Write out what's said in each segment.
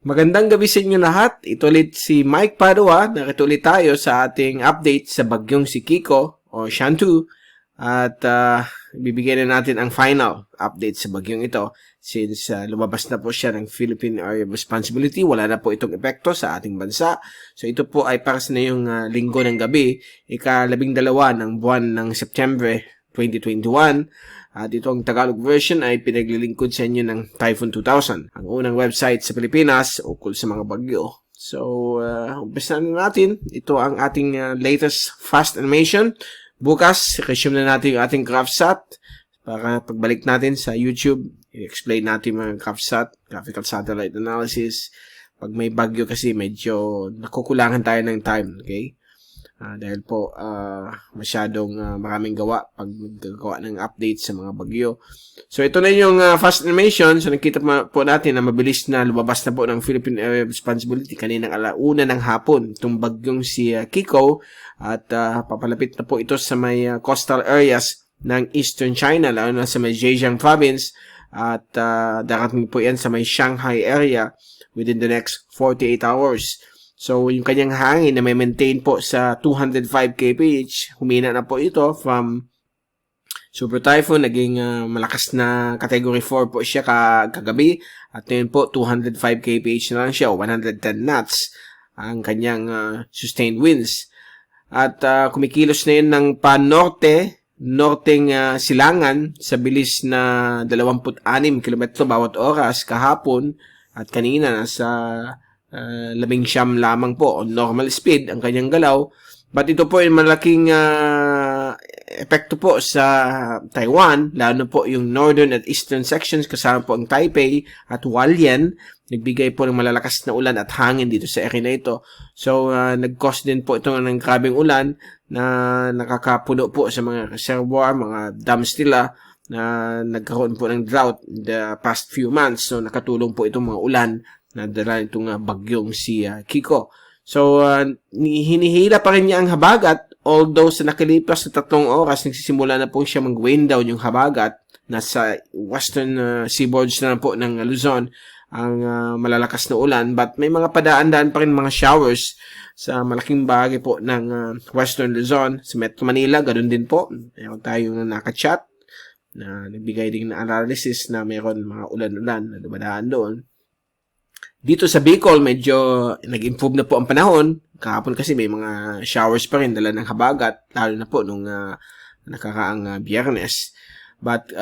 Magandang gabi sa inyo lahat. Ito ulit si Mike Padua. Narito ulit tayo sa ating update sa bagyong si Kiko o Shantou. At bibigyan na natin ang final update sa bagyong ito since lumabas na po siya ng Philippine Area of Responsibility. Wala na po itong epekto sa ating bansa. So ito po ay para sa yung linggo ng gabi, ika-12 ng buwan ng September 2021. At itong Tagalog version ay pinaglilingkod sa inyo ng Typhoon 2000, ang unang website sa Pilipinas ukol sa mga bagyo. So, umpisa na natin. Ito ang ating latest fast animation. Bukas, resume na natin yung ating GraphSat para pagbalik natin sa YouTube, i-explain natin mga GraphSat, Graphical Satellite Analysis. Pag may bagyo kasi medyo nakukulangan tayo ng time, okay? Dahil po masyadong maraming gawa pag gawa ng update sa mga bagyo. So ito na yung fast animation. So nakita po natin na mabilis na lumabas na po ng Philippine Area of Responsibility kaninang 1:00 ng hapon itong bagyong si Kiko at papalapit na po ito sa may coastal areas ng Eastern China, lalo na sa may Zhejiang province at darating po yan sa may Shanghai area within the next 48 hours. So, yung kanyang hangin na may maintain po sa 205 kph, humina na po ito from Super Typhoon, naging malakas na Category 4 po siya kagabi. At ngayon po, 205 kph na lang siya, o 110 knots, ang kanyang sustained winds. At kumikilos na yun ng norteng silangan sa bilis na 26 km bawat oras kahapon at kanina nasa 19 lamang po on normal speed ang kanyang galaw. But ito po ay malaking epekto po sa Taiwan, lalo na po yung northern at eastern sections kasama po ang Taipei at Hualien. Nagbigay po ng malalakas na ulan at hangin dito sa area na ito. So nag-cause din po ito ng grabeng ulan na nakakapuno po sa mga reservoir, mga dams nila na nagkaroon po ng drought in the past few months. So nakatulong po itong mga ulan na dala itong bagyong si Kiko. So, hinihila pa rin niya ang habagat, although sa nakalipas na 3 oras, nagsisimula na po siya mag-wane down yung habagat. Nasa western seaboards na po ng Luzon ang malalakas na ulan. But may mga padaan-daan pa rin mga showers sa malaking bahagi po ng western Luzon. Sa Metro Manila, ganun din po. Mayroon tayong nakachat na nagbigay din na analysis na mayroon mga ulan-ulan na dumadaan doon. Dito sa Bicol, medyo nag-improve na po ang panahon. Kahapon kasi may mga showers pa rin dala ng habagat, lalo na po nung nakakaang Biyernes. But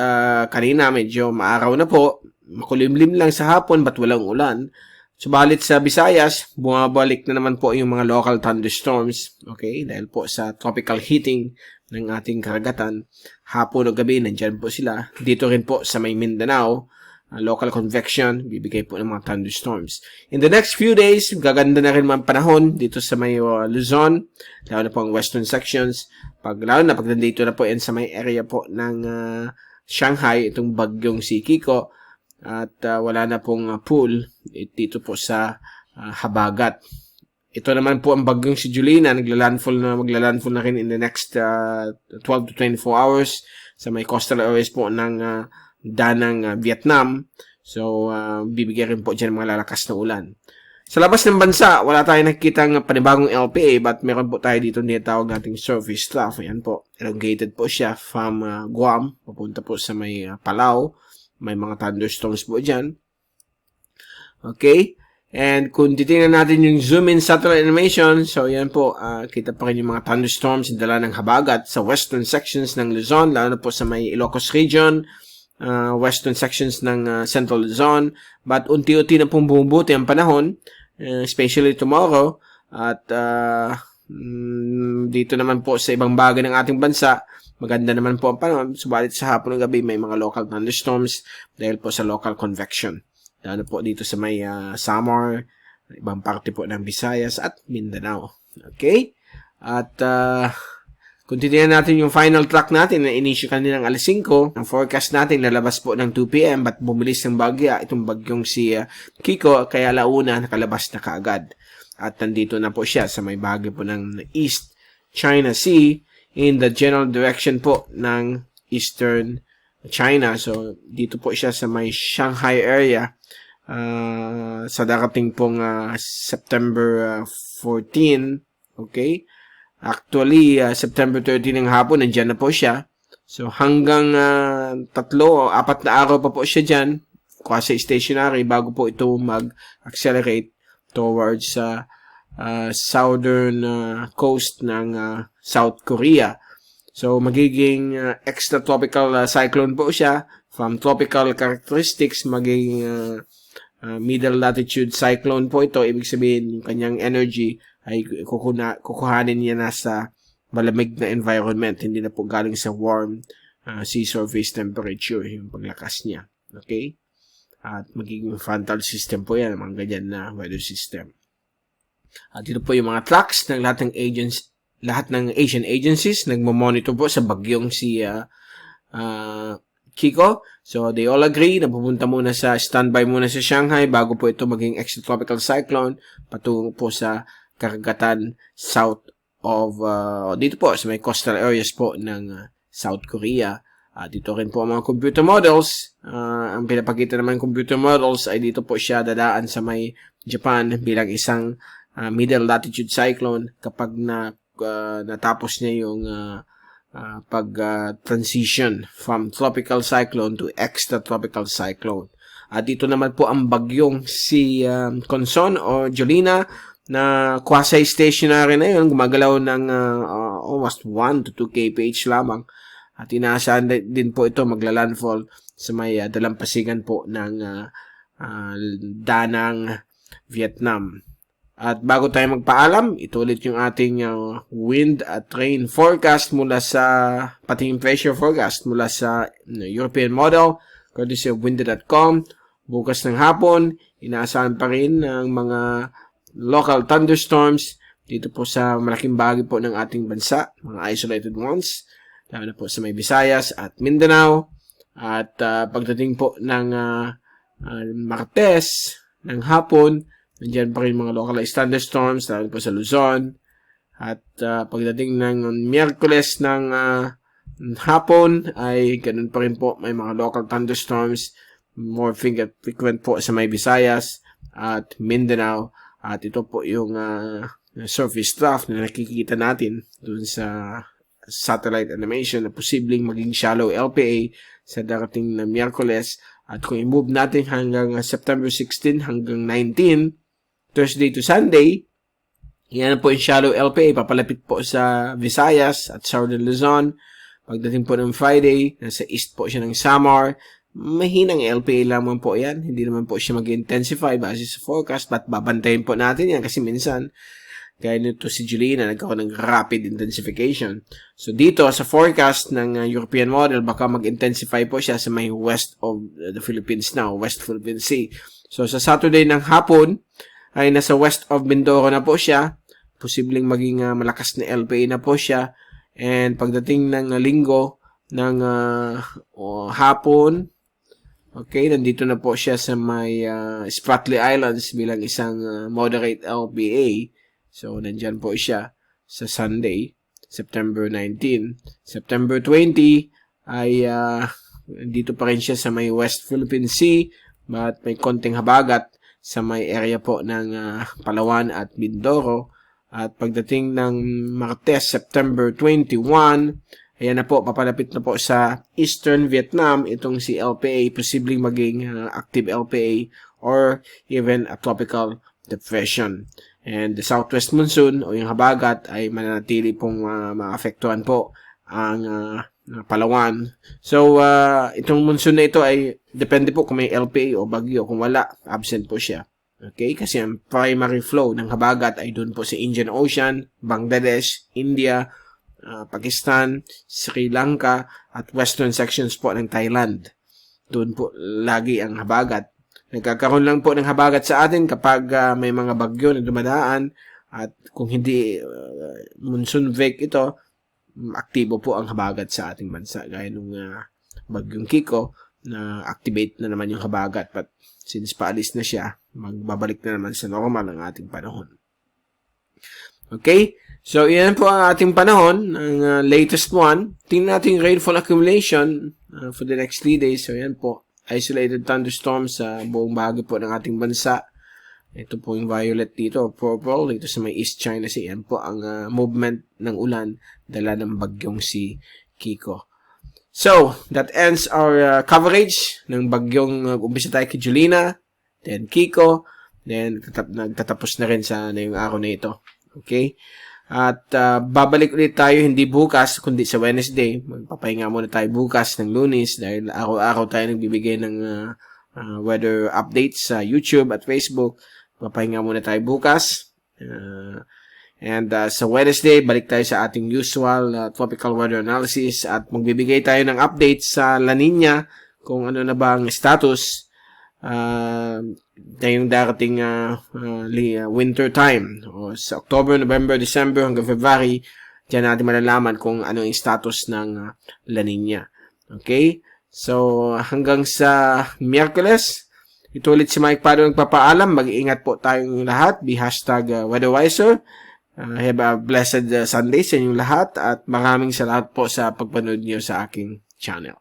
kanina medyo maaraw na po, makulimlim lang sa hapon but walang ulan. Subalit sa Visayas, bumabalik na naman po yung mga local thunderstorms, okay? Dahil po sa tropical heating ng ating karagatan, hapon o gabi nandyan po sila. Dito rin po sa may Mindanao, local convection, bibigay po ng mga thunderstorms. In the next few days, gaganda na rin mga panahon dito sa may Luzon, lalo na po ang western sections. Lalo na pag nandito na po yan sa may area po ng Shanghai, itong bagyong si Kiko, at wala na pong pool dito po sa habagat. Ito naman po ang bagyong si Julina, maglalandfall na rin in the next 12 to 24 hours sa may coastal areas po ng Danang, Vietnam. So, bibigyan rin po dyan mga lalakas na ulan. Sa labas ng bansa, wala tayong nakikitang panibagong LPA, but meron po tayo dito tinatawag nating surface trough. Ayan po, elongated po siya from Guam, papunta po sa may Palau. May mga thunderstorms po dyan. Okay? And kung titingnan natin yung zoom-in satellite animation, so yan po, kita pa rin yung mga thunderstorms yung dala ng habagat sa western sections ng Luzon, lalo na po sa may Ilocos region, western sections ng Central Luzon, but unti-unti na pong bumubuti ang panahon, especially tomorrow, at dito naman po sa ibang bagay ng ating bansa, maganda naman po ang panahon, subalit sa hapon ng gabi may mga local thunderstorms dahil po sa local convection. Lalo po dito sa may Samar, ibang parte po ng Visayas at Mindanao. Okay? At kung titignan natin yung final track natin na inisyu kanina ng 5:00, ang forecast natin lalabas po ng 2 p.m. but bumilis ng bagya itong bagyong si Kiko, kaya launa nakalabas na kaagad. At nandito na po siya sa may bahagi po ng East China Sea in the general direction po ng Eastern China. So dito po siya sa may Shanghai area sa darating pong September 14. Okay? Actually, September 13 ng hapon, nandyan na po siya. So, hanggang 3 o 4 na araw pa po siya dyan, quasi stationary, bago po ito mag-accelerate towards southern coast ng South Korea. So, magiging extratropical cyclone po siya. From tropical characteristics, magiging middle latitude cyclone po ito. Ibig sabihin, yung kanyang energy ay kukuhanin niya na sa malamig na environment. Hindi na po galing sa warm sea surface temperature, yung paglakas niya. Okay? At magiging frontal system po yan, mga ganyan na weather system. At dito po yung mga tracks ng lahat ng Asian agencies nagmo-monitor po sa bagyong si Kiko. So, they all agree na pupunta muna sa standby muna sa Shanghai bago po ito maging extratropical cyclone patungo po sa karagatan south of, dito po sa may coastal areas po ng South Korea. Dito rin po ang mga computer models. Ang pinapakita naman computer models ay dito po siya dadaan sa may Japan bilang isang middle latitude cyclone kapag natapos niya yung pag-transition from tropical cyclone to extratropical cyclone. At dito naman po ang bagyong si Conson o Jolina na quasi-stationary na yun, gumagalaw ng almost 1 to 2 kph lamang. At inaasahan din po ito magla-landfall sa may dalampasigan po ng Danang, Vietnam. At bago tayo magpaalam, ito ulit yung ating wind at rain forecast mula sa, pati yung pressure forecast mula sa European model, courtesy of windy.com. Bukas ng hapon, inaasahan pa rin ng mga local thunderstorms dito po sa malaking bahagi po ng ating bansa, mga isolated ones, lalo na po sa may Visayas at Mindanao. At pagdating po ng Martes ng hapon, nandiyan pa rin mga localized thunderstorms, lalo po sa Luzon. At pagdating ng Miyerkules ng hapon, ay ganun pa rin po, may mga local thunderstorms, more frequent po sa may Visayas at Mindanao. At ito po yung surface trough na nakikita natin dun sa satellite animation na posibleng maging shallow LPA sa darating na Miyerkules. At kung i-move natin hanggang September 16 hanggang 19, Thursday to Sunday, yan po yung shallow LPA, papalapit po sa Visayas at Southern Luzon. Pagdating po ng Friday, nasa east po siya ng Samar, mahinang LPA lamang po yan. Hindi naman po siya mag-intensify base sa forecast, but babantayin po natin yan kasi minsan, gaya nito si Julina, nagkaroon ng rapid intensification. So dito, sa forecast ng European model, baka mag-intensify po siya sa may west of the Philippines now, West Philippine Sea. So sa Saturday ng hapon, ay nasa west of Mindoro na po siya. Posibleng maging malakas na LPA na po siya. And pagdating ng linggo ng hapon, okay, nandito na po siya sa may Spratly Islands bilang isang moderate LPA. So, nandyan po siya sa Sunday, September 19. September 20 ay dito pa rin siya sa may West Philippine Sea, but may konting habagat sa may area po ng Palawan at Mindoro. At pagdating ng Martes, September 21, ayan na po, papalapit na po sa Eastern Vietnam itong si LPA, posibleng maging active LPA or even a tropical depression. And the southwest monsoon o yung habagat ay mananatili pong maapektuhan po ang Palawan. So, itong monsoon na ito ay depende po kung may LPA o bagyo. Kung wala, absent po siya. Okay? Kasi ang primary flow ng habagat ay doon po sa Indian Ocean, Bangladesh, India, Pakistan, Sri Lanka, at western sections po ng Thailand. Doon po lagi ang habagat. Nagkakaroon lang po ng habagat sa atin kapag may mga bagyo na dumadaan at kung hindi monsoon wake ito, aktibo po ang habagat sa ating bansa. Gaya nung bagyong Kiko na activate na naman yung habagat. But since paalis na siya, magbabalik na naman sa normal ang ating panahon. Okay? So, yan po ang ating panahon, ang latest one. Tingnan natin yung rainfall accumulation for the next 3 days. So, yan po. Isolated thunderstorms sa buong bahagi po ng ating bansa. Ito po yung violet dito, purple, dito sa may East China Sea. Yan po ang movement ng ulan dala ng bagyong si Kiko. So, that ends our coverage ng bagyong umpisa tayo kay Julina, then Kiko, then nagtatapos na rin sa yung araw na ito. Okay? At babalik ulit tayo hindi bukas, kundi sa Wednesday. Magpapahinga muna tayo bukas ng Lunes dahil araw-araw tayo nagbibigay ng weather updates sa YouTube at Facebook. Papahinga muna tayo bukas. And sa Wednesday, balik tayo sa ating usual tropical weather analysis at magbibigay tayo ng updates sa La Nina kung ano na ba ang status ngayong darating winter time. O sa October, November, December hanggang February, diyan natin malalaman kung ano yung status ng La Nina. Okay? So, hanggang sa Miyerkules, ito ulit si Mike Pado nagpapaalam. Mag-iingat po tayong lahat. Be #weatherwiser. Have a blessed Sunday sa inyong lahat. At maraming salamat po sa pagpanood niyo sa aking channel.